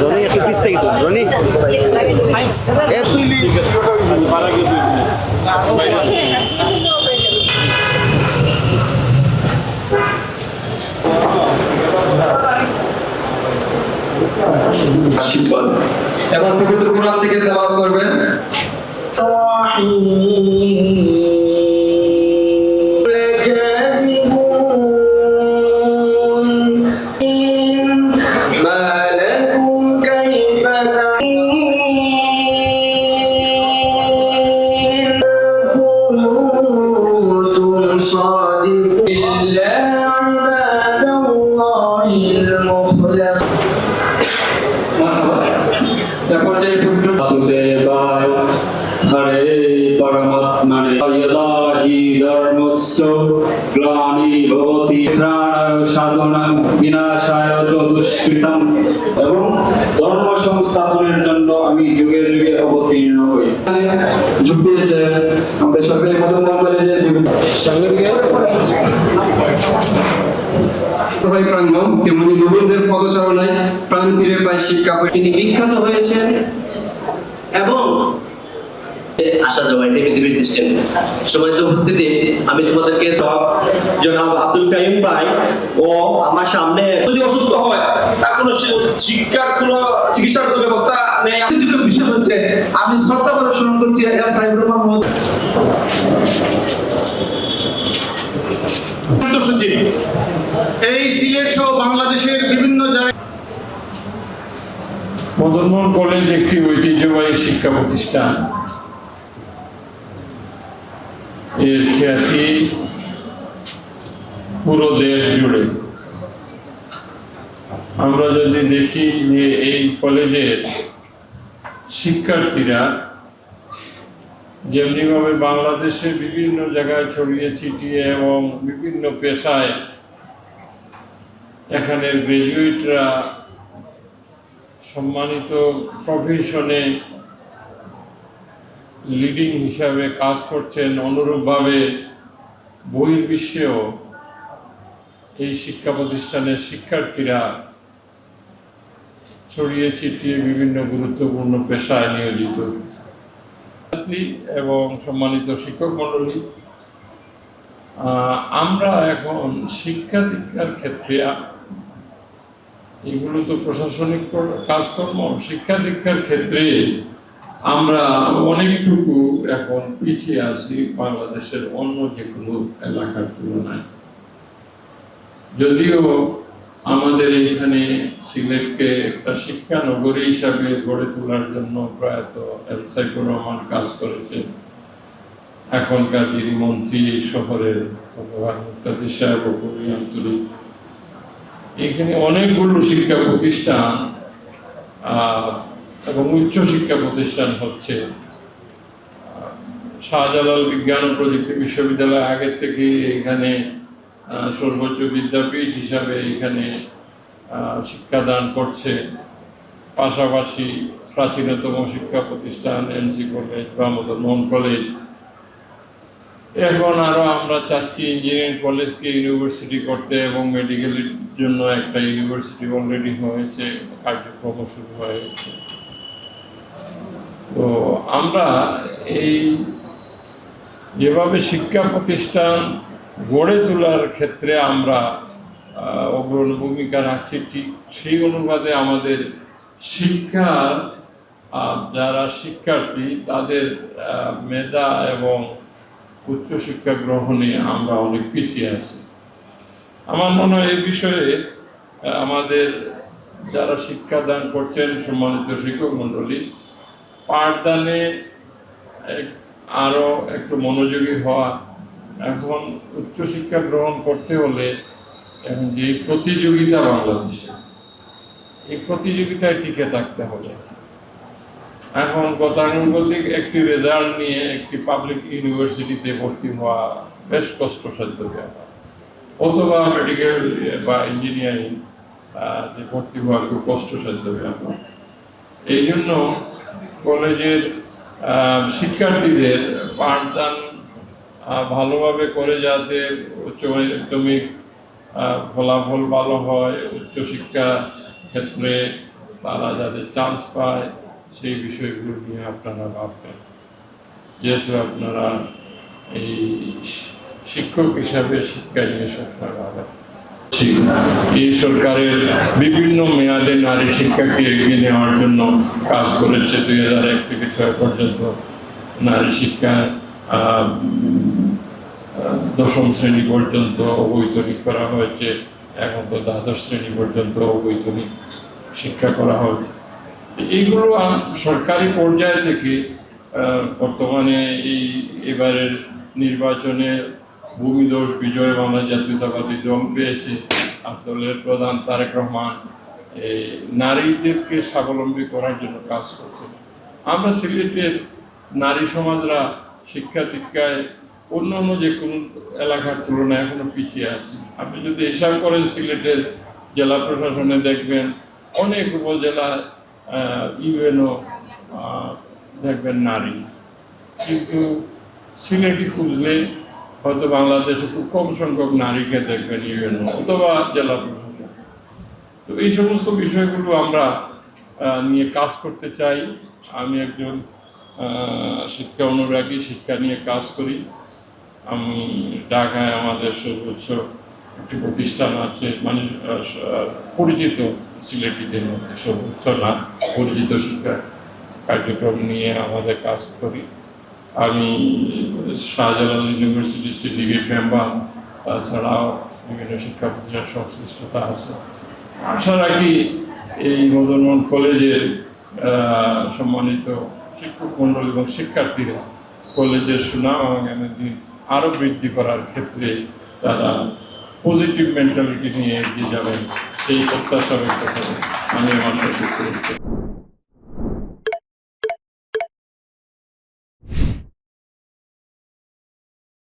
Roni একটু piece থেকে তো রনি আশীর্বাদ এবং পবিত্র কোরআন থেকে তেলাওয়াত করবেন। हरे परमात्मने यदाहि धर्मस्य ग्लानि भवति त्राणाय साधनाय विनाशाय च दुष्कृतम् এবং ধর্ম সংস্থাপনের জন্য আমি যুগে যুগে অবতীর্ণ হই। যোগ দিয়েছে আমাদের সরকারি মদন কলেজের প্রাঙ্গণ, তেমনি নবীনদের পদচারণায় প্রাণপীরের পায় শিক্ষা তিনি বিখ্যাত হয়েছেন এবং আসা যাওয়া এটা পৃথিবীর সিস্টেম। সম্মানিত উপস্থিতি, আমি তোমাদেরকে জনাব আব্দুল কাইম ভাই ও আমার সামনে যদি অসুস্থ হয় তার কোনো শিক্ষার কোনো চিকিৎসার কোনো ব্যবস্থা নেই। বিষয় হচ্ছে আমি শ্রদ্ধা করে স্মরণ করছি এম সাইফুর রহমান সচিব। এই সিলেট সহ বাংলাদেশের বিভিন্ন জায়গায় মদন মোহন কলেজ একটি ঐতিহ্যবাহী শিক্ষা প্রতিষ্ঠান। এর খ্যাতি পুরো দেশ জুড়ে। আমরা যদি দেখি যে এই কলেজের শিক্ষার্থীরা যেমনিভাবে বাংলাদেশের বিভিন্ন জায়গায় ছড়িয়ে ছিটিয়ে এবং বিভিন্ন পেশায় এখানের গ্রাজুয়েটরা সম্মানিত প্রফেশনে লিডিং হিসাবে কাজ করছেন, অনুরূপভাবে বহির্বিশ্বেও এই শিক্ষা প্রতিষ্ঠানের শিক্ষার্থীরা ছড়িয়ে ছিটিয়ে বিভিন্ন গুরুত্বপূর্ণ পেশায় নিয়োজিত। এবং সম্মানিত শিক্ষক মণ্ডলী, আমরা এখন শিক্ষা দীক্ষার ক্ষেত্রে, এগুলো তো প্রশাসনিক কাজকর্ম, শিক্ষা দীক্ষার ক্ষেত্রে আমরা অনেকটুকু এখন পিছিয়ে আছি বাংলাদেশের অন্য যে কোনো এলাকার তুলনায়। যদিও আমাদের এখানে সিলেটকে একটা শিক্ষা নগরী হিসাবে গড়ে তোলার জন্য প্রয়াত এম সাইফুর রহমান কাজ করেছেন। এখনকার যিনি মন্ত্রী এই শহরের মুক্তাদির সাহেব খুবই আন্তরিক। এখানে অনেকগুলো শিক্ষা প্রতিষ্ঠান এবং উচ্চ শিক্ষা প্রতিষ্ঠান হচ্ছে। শাহজালাল বিজ্ঞান ও প্রযুক্তি বিশ্ববিদ্যালয় আগের থেকে এখানে সর্বোচ্চ বিদ্যাপীঠ হিসাবে এখানে শিক্ষাদান করছে। পাশাপাশি প্রাচীনতম শিক্ষা প্রতিষ্ঠান এমসি কলেজ বা মদন মোহন কলেজ। এখন আরও আমরা চাচ্ছি ইঞ্জিনিয়ারিং কলেজকে ইউনিভার্সিটি করতে এবং মেডিকেলের জন্য একটা ইউনিভার্সিটি অলরেডি হয়েছে, কার্যক্রম শুরু হয়েছে। তো আমরা এই যেভাবে শিক্ষা প্রতিষ্ঠান গড়ে তোলার ক্ষেত্রে আমরা অগ্রণী ভূমিকা রাখছি, ঠিক সেই অনুপাতে আমাদের শিক্ষার যারা শিক্ষার্থী তাদের মেধা এবং উচ্চশিক্ষা গ্রহণে আমরা অনেক পিছিয়ে আছি। আমার মনে হয় এই বিষয়ে আমাদের যারা শিক্ষাদান করছেন সম্মানিত শিক্ষক মণ্ডলী, পাঠদানে আরও একটু মনোযোগী হওয়া। এখন উচ্চশিক্ষা গ্রহণ করতে হলে এখন যে প্রতিযোগিতা বাংলাদেশে, এই প্রতিযোগিতায় টিকে থাকতে হবে এখন গতানুগতিক একটি রেজাল্ট নিয়ে একটি পাবলিক ইউনিভার্সিটিতে ভর্তি হওয়া বেশ কষ্টসাধ্য ব্যাপার, অথবা মেডিকেল বা ইঞ্জিনিয়ারিং ভর্তি হওয়া খুব কষ্টসাধ্য ব্যাপার। এই জন্য কলেজের শিক্ষার্থীদের পাঠদান ভালোভাবে করে যাতে উচ্চ মাধ্যমিক ফলাফল ভালো হয়, উচ্চশিক্ষা ক্ষেত্রে তারা যাতে চান্স পায়, সেই বিষয়গুলো নিয়ে আপনারা ভাববেন। যেহেতু আপনারা এই শিক্ষক হিসাবে শিক্ষা নিয়ে সবসময় ভাবেন। এই সরকারের বিভিন্ন মেয়াদে নারী শিক্ষাকে এগিয়ে নেওয়ার জন্য কাজ করেছে। 2001 থেকে 6 পর্যন্ত নারী শিক্ষা 10ম শ্রেণী পর্যন্ত অবৈতনিক করা হয়েছে, এখন তো 12শ শ্রেণী পর্যন্ত অবৈতনিক শিক্ষা করা হয়েছে। এইগুলো সরকারি পর্যায় থেকে বর্তমানে এবারের নির্বাচনে ভূমিদোষ বিজয় বাংলা জাতীয়তাবাদী দল পেয়েছে, আর দলের প্রধান তারেক রহমান নারীদেরকে স্বাবলম্বী করার জন্য কাজ করছে। আমরা সিলেটের নারী সমাজরা শিক্ষা দীক্ষায় অন্য যে কোনো এলাকার তুলনায় এখনো পিছিয়ে আছি। আপনি যদি হিসাব করেন সিলেটের জেলা প্রশাসনে দেখবেন অনেক উপজেলায় ইউএনও দেখবেন নারী, কিন্তু সিলেটে খুঁজলে হয়তো বাংলাদেশে খুব কম সংখ্যক নারীকে দেখবেন ইউএনও অথবা জেলা প্রশাসন। তো এই সমস্ত বিষয়গুলো আমরা নিয়ে কাজ করতে চাই। আমি একজন শিক্ষা অনুরাগী, শিক্ষা নিয়ে কাজ করি। আমি ঢাকায় আমাদের সর্বোচ্চ একটি প্রতিষ্ঠান আছে, মানে পরিচিত সিলেটিদের মধ্যে সর্বোচ্চ না পরিচিত শিক্ষা কার্যক্রম নিয়ে আমাদের কাজ করি। আমি শাহজালাল ইউনিভার্সিটি সিন্ডিকেট মেম্বার, তাছাড়াও বিভিন্ন শিক্ষা প্রতিষ্ঠান সংশ্লিষ্টতা আছে। আশা রাখি এই মদনমোহন কলেজের সম্মানিত শিক্ষক মণ্ডল এবং শিক্ষার্থীরা কলেজের সুনাম আগামী দিন আরও বৃদ্ধি করার ক্ষেত্রে তারা পজিটিভ মেন্টালিটি নিয়ে এগিয়ে যাবেন, সেই প্রত্যাশা ব্যক্ত করে আমি আমার সাথে